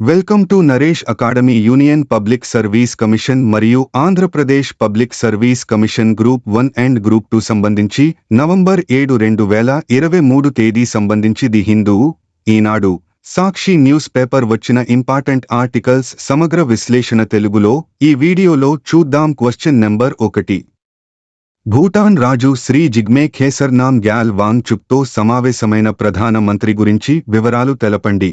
Welcome to Naresh academy. Union public service commission మరియు Andhra Pradesh public service commission group 1 and group 2 సంబంధించి November 7, 2023 తేదీ సంబంధించి the Hindu, Eenadu, Sakshi news paper వచ్చిన important articles సమగ్ర విశ్లేషణ తెలుగులో ఈ వీడియోలో చూద్దాం. Question number 1. భూటాన్ రాజు శ్రీ జిగ్మే ఖేసర్నామ్ గ్యాల్ వాంగ్చుక్తో సమావేశమైన ప్రధాన మంత్రి గురించి వివరాలు తెలపండి.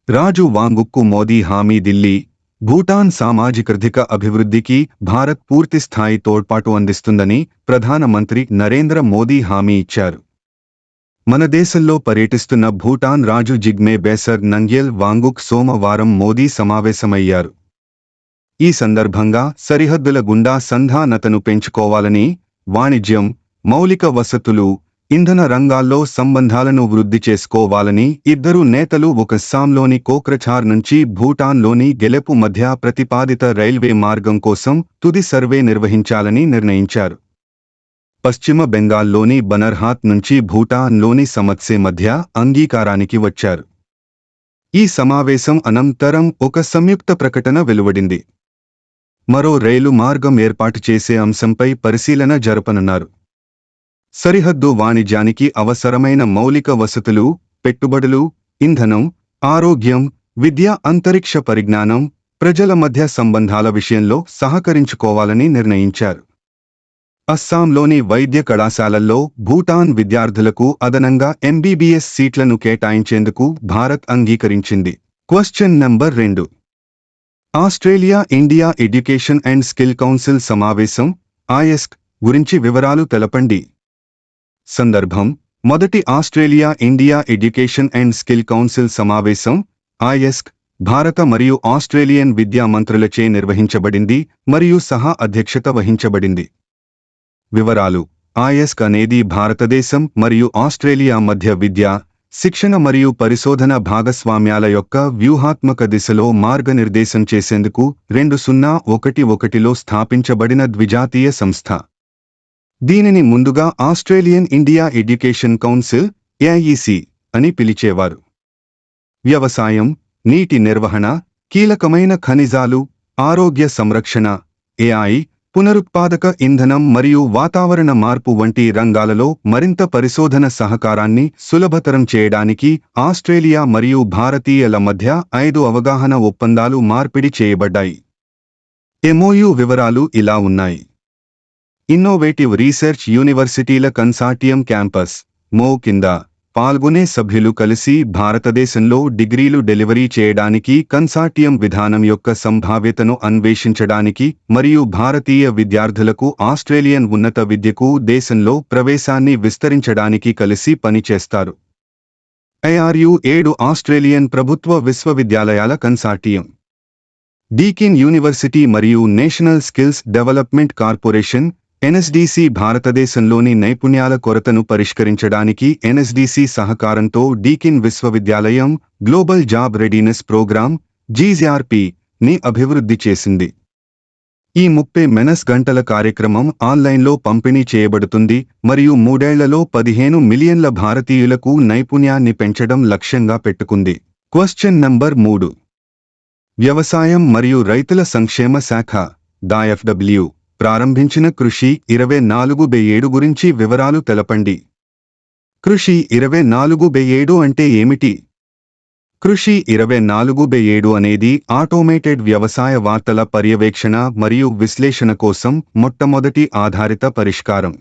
రాజు వాంగుక్కు మోదీ హామీ. ఢిల్లీ, భూటాన్ సామాజికార్థిక అభివృద్ధికి భారత్ పూర్తిస్థాయి తోడ్పాటు అందిస్తుందని ప్రధానమంత్రి నరేంద్ర మోదీ హామీ ఇచ్చారు. మన దేశంలో పర్యటిస్తున్న భూటాన్ రాజు జిగ్మే ఖేసర్ నంగ్యల్ వాంగుక్ సోమవారం మోదీ సమావేశమయ్యారు. ఈ సందర్భంగా సరిహద్దుల గుండా సంధానతను పెంచుకోవాలని, వాణిజ్యం, మౌలిక వసతులు, ఇంధన రంగాల్లో సంబంధాలను వృద్ధి చేసుకోవాలని ఇద్దరు నేతలు అస్సాంలోని కోక్రఝార్ నుంచి భూటాన్లోని గెలెపు మధ్య ప్రతిపాదిత రైల్వే మార్గం కోసం తుది సర్వే నిర్వహించాలని నిర్ణయించారు. పశ్చిమ బెంగాల్లోని బనర్హాట్ నుంచి భూటాన్లోని సమత్సే మధ్య అంగీకారానికి వచ్చారు. ఈ సమావేశం అనంతరం ఒక సంయుక్త ప్రకటన వెలువడింది. మరో రైలు మార్గం ఏర్పాటు చేసే అంశంపై పరిశీలన జరపనున్నారు. సరిహద్దు వాణిజ్యానికి అవసరమైన మౌలిక వసతులు, పెట్టుబడులు, ఇంధనం, ఆరోగ్యం, విద్య, అంతరిక్ష పరిజ్ఞానం, ప్రజల మధ్య సంబంధాల విషయంలో సహకరించుకోవాలని నిర్ణయించారు. అస్సాంలోని వైద్య కళాశాలల్లో భూటాన్ విద్యార్థులకు అదనంగా ఎంబీబీఎస్ సీట్లను కేటాయించేందుకు భారత్ అంగీకరించింది. Question number 2. Australia India education and skill council సమావేశం (ఐఎస్క్) గురించి వివరాలు తెలపండి. సందర్భం: మొదటి Australia India education and skill council సమావేశం (ఐఎస్క్) భారత మరియు ఆస్ట్రేలియన్ విద్యా మంత్రులచే నిర్వహించబడింది మరియు సహా అధ్యక్షత వహించబడింది. వివరాలు: ఐఎస్క్ అనేది భారతదేశం మరియు ఆస్ట్రేలియా మధ్య విద్య, శిక్షణ మరియు పరిశోధన భాగస్వామ్యాల యొక్క వ్యూహాత్మక దిశలో మార్గనిర్దేశం చేసేందుకు 2011లో స్థాపించబడిన ద్విజాతీయ సంస్థ. దీనిని ముందుగా ఆస్ట్రేలియన్ ఇండియా ఎడ్యుకేషన్ కౌన్సిల్ (ఏఐఈసీ) అని పిలిచేవారు. వ్యవసాయం, నీటి నిర్వహణ, కీలకమైన ఖనిజాలు, ఆరోగ్య సంరక్షణ, ఏఐ, పునరుత్పాదక ఇంధనం మరియు వాతావరణ మార్పు వంటి రంగాలలో మరింత పరిశోధన సహకారాన్ని సులభతరం చేయడానికి ఆస్ట్రేలియా మరియు భారతీయుల మధ్య 5 అవగాహన ఒప్పందాలు మార్పిడి చేయబడ్డాయి. ఎంఓయు వివరాలు ఇలా ఉన్నాయి. ఇన్నోవేటివ్ రీసెర్చ్ యూనివర్సిటీల కన్సార్టియం క్యాంపస్ (మో) కింద పాల్గొనే సభ్యులు కలిసి భారతదేశంలో డిగ్రీలు డెలివరీ చేయడానికి, కన్సార్టియం విధానం యొక్క సంభావ్యతను అన్వేషించడానికి మరియు భారతీయ విద్యార్థులకు ఆస్ట్రేలియన్ ఉన్నత విద్యకు దేశంలో ప్రవేశాన్ని విస్తరించడానికి కలిసి పనిచేస్తారు. ఐఆర్యు 7 ఆస్ట్రేలియన్ ప్రభుత్వ విశ్వవిద్యాలయాల కన్సార్టియం. డీకిన్ యూనివర్సిటీ మరియు national skills development corporation (NSDC) భారతదేశంలోని నైపుణ్యాల కొరతను పరిష్కరించడానికి ఎన్ఎస్డిసి సహకారంతో డీకిన్ విశ్వవిద్యాలయం గ్లోబల్ జాబ్ రెడీనెస్ ప్రోగ్రామ్ (జీఆర్పీ)ని అభివృద్ధి చేసింది. ఈ 30 గంటల కార్యక్రమం ఆన్లైన్లో పంపిణీ చేయబడుతుంది మరియు 3 ఏళ్లలో 15 మిలియన్ల భారతీయులకు నైపుణ్యాన్ని పెంచడం లక్ష్యంగా పెట్టుకుంది. Question number 3. వ్యవసాయం మరియు రైతుల సంక్షేమ శాఖ (DFW) ప్రారంభించిన కృషి 24/7 గురించి వివరాలు తెలపండి. కృషి 24/7 అంటే ఏమిటి? కృషి 24/7 అనేది ఆటోమేటెడ్ వ్యవసాయ వార్తల పర్యవేక్షణ మరియు విశ్లేషణ కోసం మొట్టమొదటి ఆధారిత పరిష్కారం.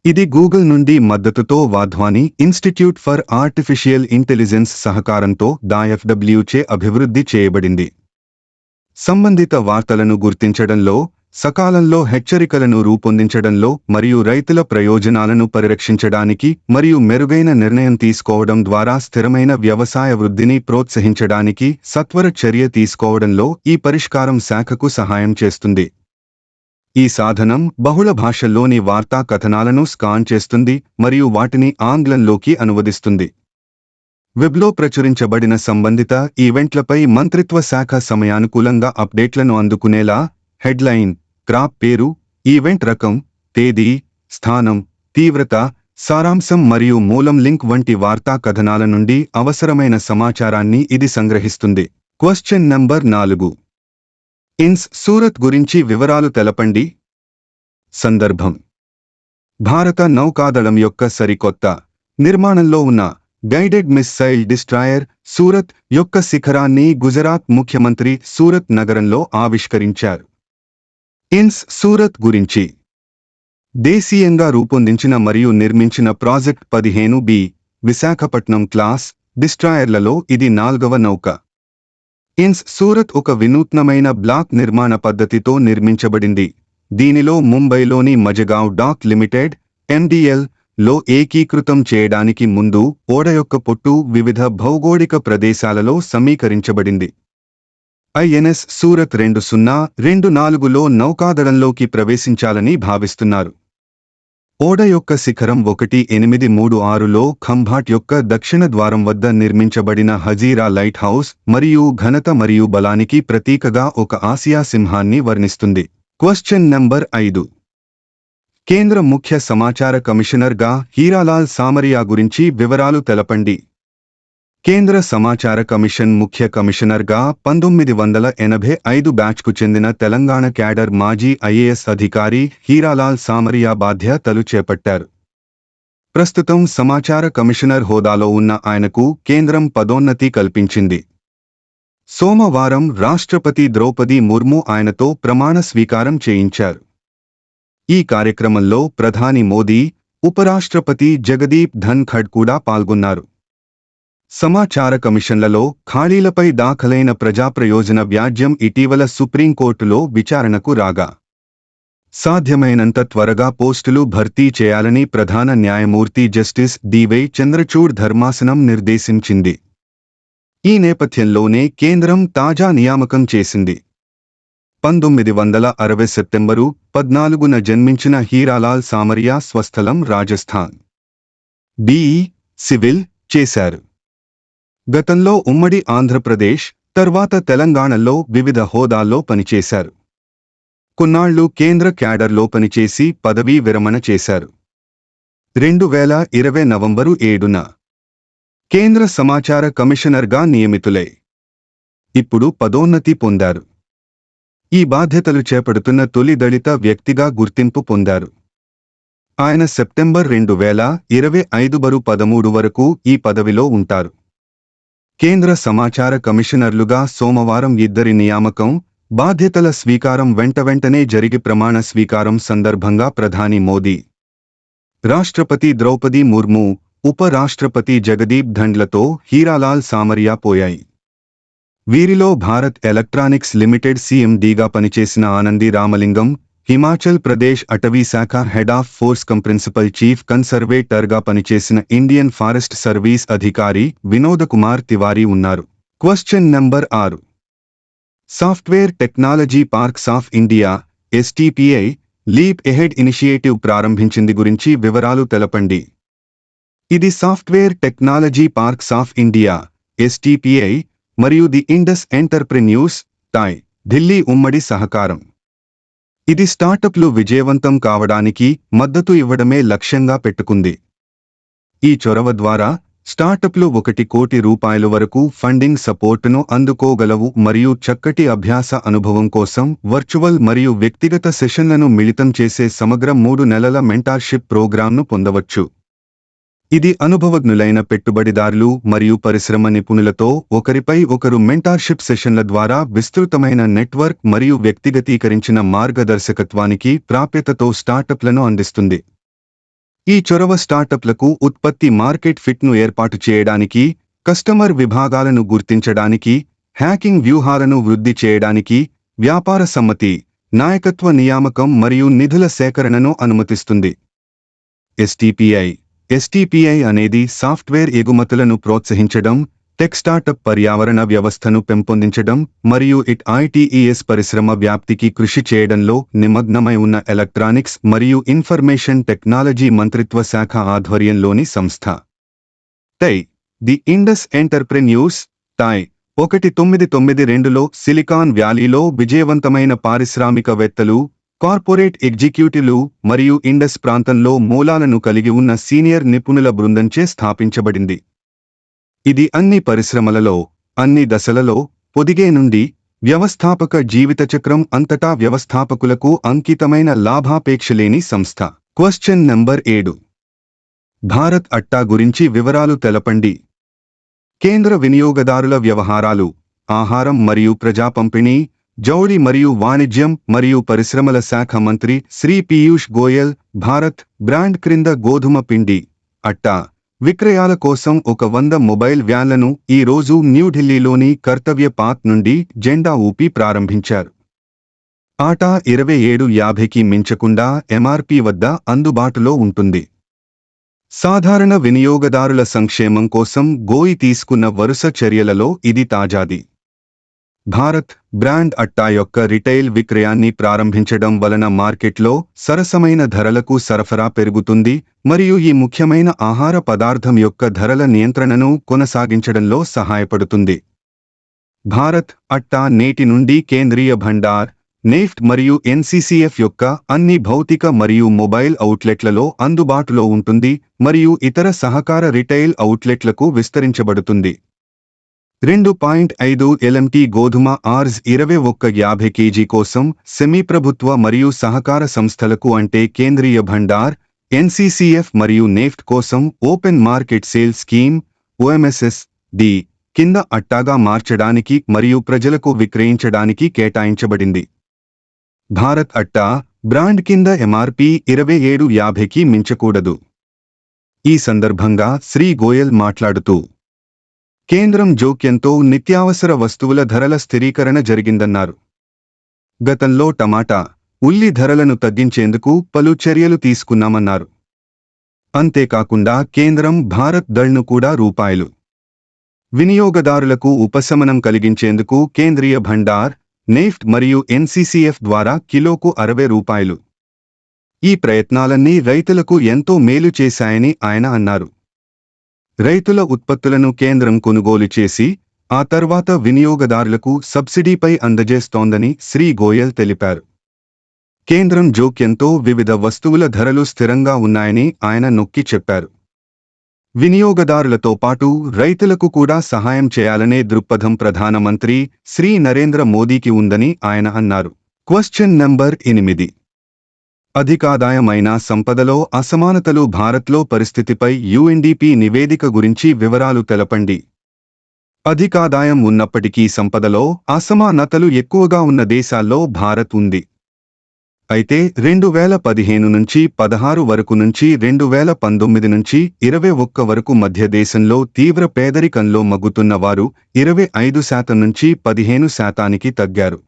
ఇది గూగుల్ నుండి మద్దతుతో Wadhwani institute for artificial intelligence సహకారంతో DFW చే అభివృద్ధి చేయబడింది. సంబంధిత వార్తలను గుర్తించడంలో, సకాలంలో హెచ్చరికలను రూపొందించడంలో మరియు రైతుల ప్రయోజనాలను పరిరక్షించడానికి మరియు మెరుగైన నిర్ణయం తీసుకోవడం ద్వారా స్థిరమైన వ్యవసాయ వృద్ధిని ప్రోత్సహించడానికి సత్వర చర్య తీసుకోవడంలో ఈ పరిష్కారం శాఖకు సహాయం చేస్తుంది. ఈ సాధనం బహుళ భాషల్లోని వార్తా కథనాలను స్కాన్ చేస్తుంది మరియు వాటిని ఆంగ్లంలోకి అనువదిస్తుంది. వెబ్లో ప్రచురించబడిన సంబంధిత ఈవెంట్లపై మంత్రిత్వ శాఖ సమయానుకూలంగా అప్డేట్లను అందుకునేలా హెడ్లైన్, క్రాప్ పేరు, ఈవెంట్ రకం, తేదీ, స్థానం, తీవ్రత, సారాంశం మరియు మూలం లింక్ వంటి వార్తా కథనాల నుండి అవసరమైన సమాచారాన్ని ఇది సంగ్రహిస్తుంది. Question number 4. ఇన్స్ సూరత్ గురించి వివరాలు తెలపండి. సందర్భం: భారత నౌకాదళం యొక్క సరికొత్త నిర్మాణంలో ఉన్న గైడెడ్ మిస్సైల్ డిస్ట్రాయర్ సూరత్ యొక్క శిఖరాన్ని గుజరాత్ ముఖ్యమంత్రి సూరత్ నగరంలో ఆవిష్కరించారు. ఇన్స్ సూరత్ గురించి: దేశీయంగా రూపొందించిన మరియు నిర్మించిన ప్రాజెక్ట్ 15B విశాఖపట్నం క్లాస్ డిస్ట్రాయర్లలో ఇది 4వ నౌక. ఇన్స్ సూరత్ ఒక వినూత్నమైన బ్లాక్ నిర్మాణ పద్ధతితో నిర్మించబడింది. దీనిలో ముంబైలోని మజగావ్ డాక్ లిమిటెడ్ MDL లో ఏకీకృతం చేయడానికి ముందు ఓడ యొక్క పొట్టు వివిధ భౌగోళిక ప్రదేశాలలో సమీకరించబడింది. INS సూరత్ 2024లో నౌకాదళంలోకి ప్రవేశించాలని భావిస్తున్నారు. ఓడ యొక్క శిఖరం 1836లో ఖంభాట్ యొక్క దక్షిణ ద్వారం వద్ద నిర్మించబడిన హజీరా లైట్ హౌస్ మరియు ఘనత మరియు బలానికి ప్రతీకగా ఒక ఆసియా సింహాన్ని వర్ణిస్తుంది. Question number 5. కేంద్ర ముఖ్య సమాచార కమిషనర్గా హీరాలాల్ సామరియా గురించి వివరాలు తెలపండి. కేంద్ర సమాచార కమిషన్ ముఖ్య కమిషనర్గా 1985 బ్యాచ్కు చెందిన తెలంగాణ క్యాడర్ మాజీ IAS అధికారి హీరాలాల్ సామరియా బాధ్యతలు చేపట్టారు. ప్రస్తుతం సమాచార కమిషనర్ హోదాలో ఉన్న ఆయనకు కేంద్రం పదోన్నతి కల్పించింది. సోమవారం రాష్ట్రపతి ద్రౌపది ముర్ము ఆయనతో ప్రమాణ స్వీకారం చేయించారు. ఈ కార్యక్రమంలో ప్రధాని మోదీ, ఉపరాష్ట్రపతి జగదీప్ ధన్ఖడ్ కూడా పాల్గొన్నారు. సమాచార కమిషన్లలో ఖాళీలపై దాఖలైన ప్రజాప్రయోజన వ్యాజ్యం ఇటీవల సుప్రీంకోర్టులో విచారణకు రాగా, సాధ్యమైనంత త్వరగా పోస్టులు భర్తీ చేయాలని ప్రధాన న్యాయమూర్తి జస్టిస్ DY చంద్రచూడ్ ధర్మాసనం నిర్దేశించింది. ఈ నేపథ్యంలోనే కేంద్రం తాజా నియామకం చేసింది. 1960 సెప్టెంబరు 14న జన్మించిన హీరాలాల్ సామరియా స్వస్థలం రాజస్థాన్. BE సివిల్ చేశారు. గతంలో ఉమ్మడి ఆంధ్రప్రదేశ్, తర్వాత తెలంగాణలో వివిధ హోదాల్లో పనిచేశారు. కొన్నాళ్లు కేంద్ర క్యాడర్లో పనిచేసి పదవీ విరమణ చేశారు. 2020 నవంబరు 7న కేంద్ర సమాచార కమిషనర్గా నియమితులై ఇప్పుడు పదోన్నతి పొందారు. ఈ బాధ్యతలు చేపడుతున్న తొలి దళిత వ్యక్తిగా గుర్తింపు పొందారు. ఆయన సెప్టెంబర్ 2025 బరు 13 వరకు ఈ పదవిలో ఉంటారు. కేంద్ర సమాచార కమిషనర్లుగా సోమవారం ఇద్దరి నియామకం, బాధ్యతల స్వీకారం వెంటనే జరిగి ప్రమాణ స్వీకారం సందర్భంగా ప్రధాని మోదీ, రాష్ట్రపతి ద్రౌపది ముర్ము, ఉప రాష్ట్రపతి జగదీప్ ధన్ఖడ్లతో హీరాలాల్ సామరియా పోయాయి. వీరిలో భారత్ ఎలక్ట్రానిక్స్ లిమిటెడ్ CMDగా పనిచేసిన ఆనంది రామలింగం, హిమాచల్ ప్రదేశ్ అటవీ శాఖ head of force principal chief కన్సర్వేటర్గా పనిచేసిన ఇండియన్ ఫారెస్ట్ సర్వీస్ అధికారి వినోద కుమార్ తివారీ ఉన్నారు. Question number 6. Software technology parks of India STPI leap ahead initiative ప్రారంభించింది గురించి వివరాలు తెలపండి. ఇది software technology parks of India STPI మరియు the Indus entrepreneurs TiE Delhi ఉమ్మడి సహకారం. ఇది స్టార్టప్లు విజయవంతం కావడానికి మద్దతు ఇవ్వడమే లక్ష్యంగా పెట్టుకుంది. ఈ చొరవ ద్వారా స్టార్టప్లు 1 కోటి రూపాయల వరకు ఫండింగ్ సపోర్టును అందుకోగలవు మరియు చక్కటి అభ్యాస అనుభవం కోసం వర్చువల్ మరియు వ్యక్తిగత సెషన్లను మిళితం చేసే సమగ్ర 3 నెలల మెంటార్షిప్ ప్రోగ్రాంను పొందవచ్చు. ఇది అనుభవజ్ఞులైన పెట్టుబడిదారులు మరియు పరిశ్రమ నిపుణులతో ఒకరిపై ఒకరు మెంటార్షిప్ సెషన్ల ద్వారా విస్తృతమైన నెట్వర్క్ మరియు వ్యక్తిగతీకరించిన మార్గదర్శకత్వానికి ప్రాప్యతతో స్టార్టప్లను అందిస్తుంది. ఈ చొరవ స్టార్టప్లకు ఉత్పత్తి మార్కెట్ ఫిట్ను ఏర్పాటు చేయడానికి, కస్టమర్ విభాగాలను గుర్తించడానికి, హ్యాకింగ్ వ్యూహాలను వృద్ధి చేయడానికి, వ్యాపార సమ్మతి, నాయకత్వ నియామకం మరియు నిధుల సేకరణను అనుమతిస్తుంది. STPI అనేది సాఫ్ట్వేర్ ఎగుమతులను ప్రోత్సహించడం, టెక్ స్టార్టప్ పర్యావరణ వ్యవస్థను పెంపొందించడం మరియు ITES పరిశ్రమ వ్యాప్తికి కృషి చేయడంలో నిమగ్నమై ఉన్న ఎలక్ట్రానిక్స్ మరియు ఇన్ఫర్మేషన్ టెక్నాలజీ మంత్రిత్వ శాఖ ఆధ్వర్యంలోని సంస్థ. TiE the Indus entrepreneurs TiE 1992లో సిలికాన్ వ్యాలీలో విజయవంతమైన పారిశ్రామికవేత్తలు, కార్పొరేట్ ఎగ్జిక్యూటివ్లు మరియు ఇండస్ ప్రాంతంలో మూలాలను కలిగి ఉన్న సీనియర్ నిపుణుల బృందంచే స్థాపించబడింది. ఇది అన్ని పరిశ్రమలలో, అన్ని దశలలో, పొదిగే నుండి వ్యవస్థాపక జీవితచక్రం అంతటా వ్యవస్థాపకులకు అంకితమైన లాభాపేక్షలేని సంస్థ. Question number 7. భారత్ అట్టా గురించి వివరాలు తెలపండి. కేంద్ర వినియోగదారుల వ్యవహారాలు, ఆహారం మరియు ప్రజా పంపిణీ, జౌళి మరియు వాణిజ్యం మరియు పరిశ్రమల శాఖ మంత్రి శ్రీ పీయూష్ గోయల్ భారత్ బ్రాండ్ క్రింద గోధుమ పిండి అట్టా విక్రయాల కోసం 100 మొబైల్ వ్యాన్లను ఈ రోజు న్యూఢిల్లీలోని కర్తవ్య పాత్ నుండి జెండా ఊపి ప్రారంభించారు. ఆటా 27.50కి మించకుండా ఎంఆర్పీ వద్ద అందుబాటులో ఉంటుంది. సాధారణ వినియోగదారుల సంక్షేమం కోసం గోయి తీసుకున్న వరుస చర్యలలో ఇది తాజాది. భారత్ బ్రాండ్ అట్టా యొక్క రిటైల్ విక్రయాన్ని ప్రారంభించడం వలన మార్కెట్లో సరసమైన ధరలకు సరఫరా పెరుగుతుంది మరియు ఈ ముఖ్యమైన ఆహార పదార్థం యొక్క ధరల నియంత్రణను కొనసాగించడంలో సహాయపడుతుంది. భారత్ అట్టా నేటి నుండి కేంద్రీయ భండార్, నెఫ్ట్ మరియు ఎన్సీసీఎఫ్ యొక్క అన్ని భౌతిక మరియు మొబైల్ అవుట్లెట్లలో అందుబాటులో ఉంటుంది మరియు ఇతర సహకార రిటైల్ అవుట్లెట్లకు విస్తరించబడుతుంది. 2.5 LMT గోధుమ ఆర్జ్ 21.50 kg కోసం సెమీప్రభుత్వ మరియు సహకార సంస్థలకు అంటే కేంద్రీయ భండార్, ఎన్సీసీఎఫ్ మరియు నెఫ్ట్ కోసం open market sale scheme OMSSD కింద అట్టాగా మార్చడానికి మరియు ప్రజలకు విక్రయించడానికి కేటాయించబడింది. భారత్ అట్టా బ్రాండ్ కింద ఎంఆర్పీ 27.50కి మించకూడదు. ఈ సందర్భంగా శ్రీ గోయల్ మాట్లాడుతూ, కేంద్రం జోక్యంతో నిత్యావసర వస్తువుల ధరల స్థిరీకరణ జరిగిందన్నారు. గతంలో టమాటా, ఉల్లి ధరలను తగ్గించేందుకు పలు చర్యలు తీసుకున్నామన్నారు. అంతేకాకుండా కేంద్రం భారత్ దళ్ను కూడా రూపాయలు. వినియోగదారులకు ఉపశమనం కలిగించేందుకు కేంద్రీయ భండార్, నెఫ్ట్ మరియు ఎన్సీసీఎఫ్ ద్వారా కిలోకు 60 రూపాయలు. ఈ ప్రయత్నాలన్నీ రైతులకు ఎంతో మేలు చేశాయని ఆయన అన్నారు. రైతుల ఉత్పత్తులను కేంద్రం కొనుగోలు చేసి ఆ తర్వాత వినియోగదారులకు సబ్సిడీపై అందజేస్తోందని శ్రీ గోయల్ తెలిపారు. కేంద్రం జోక్యంతో వివిధ వస్తువుల ధరలు స్థిరంగా ఉన్నాయని ఆయన నొక్కి చెప్పారు. వినియోగదారులతో పాటు రైతులకు కూడా సహాయం చేయాలనే దృక్పథం ప్రధానమంత్రి శ్రీ నరేంద్ర మోదీకి ఉందని ఆయన అన్నారు. Question number 8. అధికాదాయమైన సంపదలో అసమానతలు భారత్లో పరిస్థితిపై యుఎన్డిపి నివేదిక గురించి వివరాలు తెలపండి. అధికాదాయం ఉన్నప్పటికీ సంపదలో అసమానతలు ఎక్కువగా ఉన్న దేశాల్లో భారత్ ఉంది. అయితే 2015 నుంచి 16 వరకు నుంచి 2019 నుంచి 21 వరకు మధ్య దేశంలో తీవ్ర పేదరికంలో మగ్గుతున్న వారు 25% నుంచి 15%కి తగ్గారు.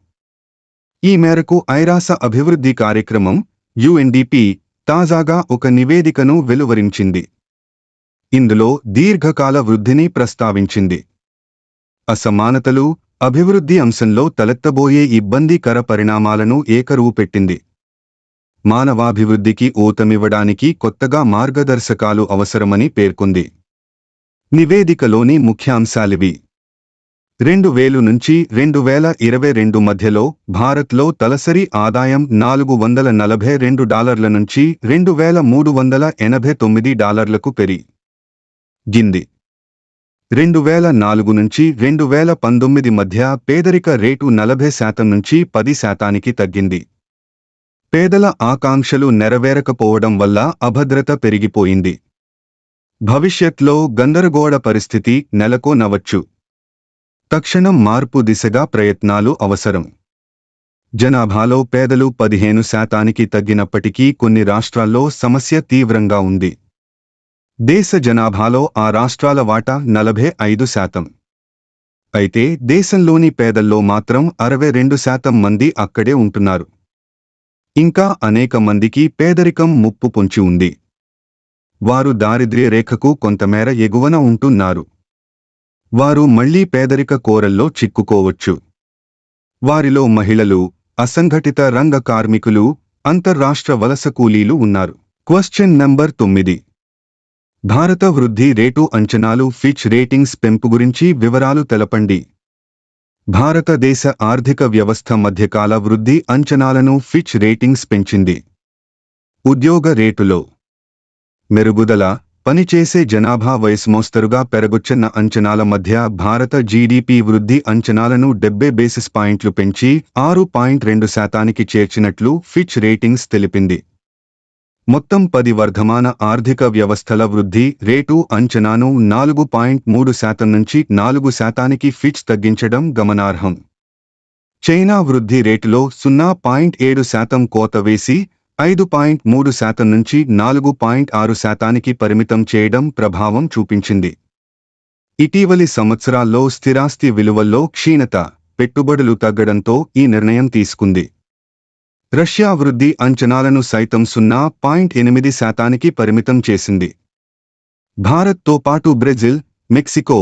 ఈ మేరకు ఐరాస అభివృద్ధి కార్యక్రమం యుఎన్డిపి తాజాగా ఒక నివేదికను వెలువరించింది. ఇందులో దీర్ఘకాల వృద్ధిని ప్రస్తావించింది. అసమానతలు, అభివృద్ధి అంశంలో తలెత్తబోయే ఇబ్బందికర పరిణామాలను ఏకరువు పెట్టింది. మానవాభివృద్ధికి ఊతమివ్వడానికి కొత్తగా మార్గదర్శకాలు అవసరమని పేర్కొంది. నివేదికలోని ముఖ్యాంశాలివి: 2000 నుంచి 2022 మధ్యలో భారత్లో తలసరి ఆదాయం $442 నుంచి $2,389 పెరిగింది. 2004 నుంచి 2019 మధ్య పేదరిక రేటు 40% నుంచి 10%కి తగ్గింది. పేదల ఆకాంక్షలు నెరవేరకపోవడం వల్ల అభద్రత పెరిగిపోయింది. భవిష్యత్లో గందరగోళ పరిస్థితి నెలకొనవచ్చు. తక్షణం మార్పు దిశగా ప్రయత్నాలు అవసరం. జనాభాలో పేదలు 15%కి తగ్గినప్పటికీ కొన్ని రాష్ట్రాల్లో సమస్య తీవ్రంగా ఉంది. దేశ జనాభాలో ఆ రాష్ట్రాల వాటా 45%. అయితే దేశంలోని పేదల్లో మాత్రం 62% మంది అక్కడే ఉంటున్నారు. ఇంకా అనేక మందికి పేదరికం ముప్పు పొంచి ఉంది. వారు దారిద్ర్య రేఖకు కొంతమేర ఎగువన ఉంటున్నారు. వారు మళ్లీ పేదరిక కోరల్లో చిక్కుకోవచ్చు. వారిలో మహిళలు, అసంఘటిత రంగ కార్మికులు, అంతర్రాష్ట్ర వలస కూలీలు ఉన్నారు. Question number 9. భారత వృద్ధి రేటు అంచనాలు ఫిచ్ రేటింగ్స్ పెంపు గురించి వివరాలు తెలపండి. భారతదేశ ఆర్థిక వ్యవస్థ మధ్యకాల వృద్ధి అంచనాలను ఫిచ్ రేటింగ్స్ పెంచింది. ఉద్యోగ రేటులో మెరుగుదల, పనిచేసే జనాభా వయస్మోస్తరుగా పెరగొచ్చన్న అంచనాల మధ్య భారత జీడీపీ వృద్ధి అంచనాలను 70 బేసిస్ పాయింట్లు పెంచి 6.2% చేర్చినట్లు ఫిచ్ రేటింగ్స్ తెలిపింది. మొత్తం 10 వర్ధమాన ఆర్థిక వ్యవస్థల వృద్ధి రేటు అంచనాను 4.3% నుంచి 4% ఫిచ్ తగ్గించడం గమనార్హం. చైనా వృద్ధి రేటులో 0.7% కోత వేసి 5.3% నుంచి 4.6% పరిమితం చేయడం ప్రభావం చూపించింది. ఇటీవలి సంవత్సరాల్లో స్థిరాస్తి విలువల్లో క్షీణత, పెట్టుబడులు తగ్గడంతో ఈ నిర్ణయం తీసుకుంది. రష్యా వృద్ధి అంచనాలను సైతం 0.8% పరిమితం చేసింది. భారత్తో పాటు బ్రెజిల్, మెక్సికో,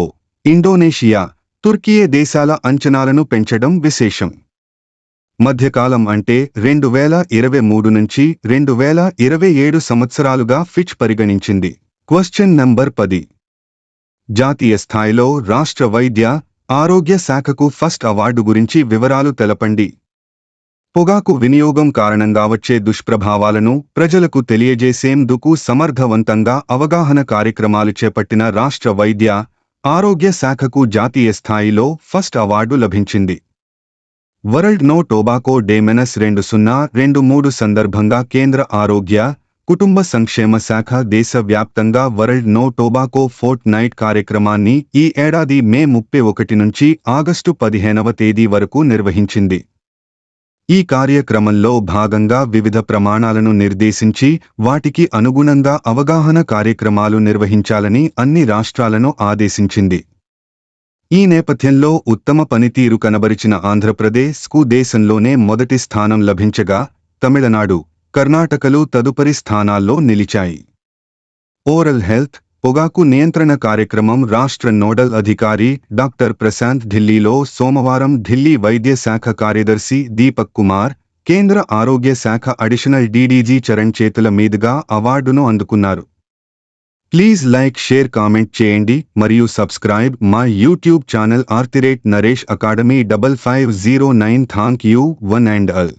ఇండోనేషియా, తుర్కియే దేశాల అంచనాలను పెంచడం విశేషం. మధ్యకాలం అంటే 2023 నుంచి 2027 సంవత్సరాలుగా ఫిచ్ పరిగణించింది. Question number 10. జాతీయ స్థాయిలో రాష్ట్ర వైద్య, ఆరోగ్య శాఖకు ఫస్ట్ అవార్డు గురించి వివరాలు తెలపండి. పొగాకు వినియోగం కారణంగా వచ్చే దుష్ప్రభావాలను ప్రజలకు తెలియజేసేందుకు సమర్థవంతంగా అవగాహన కార్యక్రమాలు చేపట్టిన రాష్ట్ర వైద్య, ఆరోగ్య శాఖకు జాతీయ స్థాయిలో ఫస్ట్ అవార్డు లభించింది. వరల్డ్ నో టొబాకో డే -2023 సందర్భంగా కేంద్ర ఆరోగ్య, కుటుంబ సంక్షేమ శాఖ దేశవ్యాప్తంగా world no tobacco fortnight కార్యక్రమాన్ని ఈ ఏడాది మే 31 నుంచి ఆగస్టు 15వ తేదీ వరకు నిర్వహించింది. ఈ కార్యక్రమంలో భాగంగా వివిధ ప్రమాణాలను నిర్దేశించి వాటికి అనుగుణంగా అవగాహన కార్యక్రమాలు నిర్వహించాలని అన్ని రాష్ట్రాలను ఆదేశించింది. ఈ నేపథ్యంలో ఉత్తమ పనితీరు కనబరిచిన ఆంధ్రప్రదేశ్కు దేశంలోనే మొదటి స్థానం లభించగా తమిళనాడు, కర్ణాటకలు తదుపరి స్థానాల్లో నిలిచాయి. ఓరల్ హెల్త్, పొగాకు నియంత్రణ కార్యక్రమం రాష్ట్ర నోడల్ అధికారి డాక్టర్ ప్రశాంత్ ఢిల్లీలో సోమవారం ఢిల్లీ వైద్య శాఖ కార్యదర్శి దీపక్ కుమార్, కేంద్ర ఆరోగ్య శాఖ అడిషనల్ డీడీజీ చరణ్ చేతుల మీదుగా అవార్డును అందుకున్నారు. ప్లీజ్ లైక్, షేర్, కామెంట్ చేయండి మరియు సబ్స్క్రైబ్ మా YouTube channel @Naresh academy 5509. Thank you, one and all.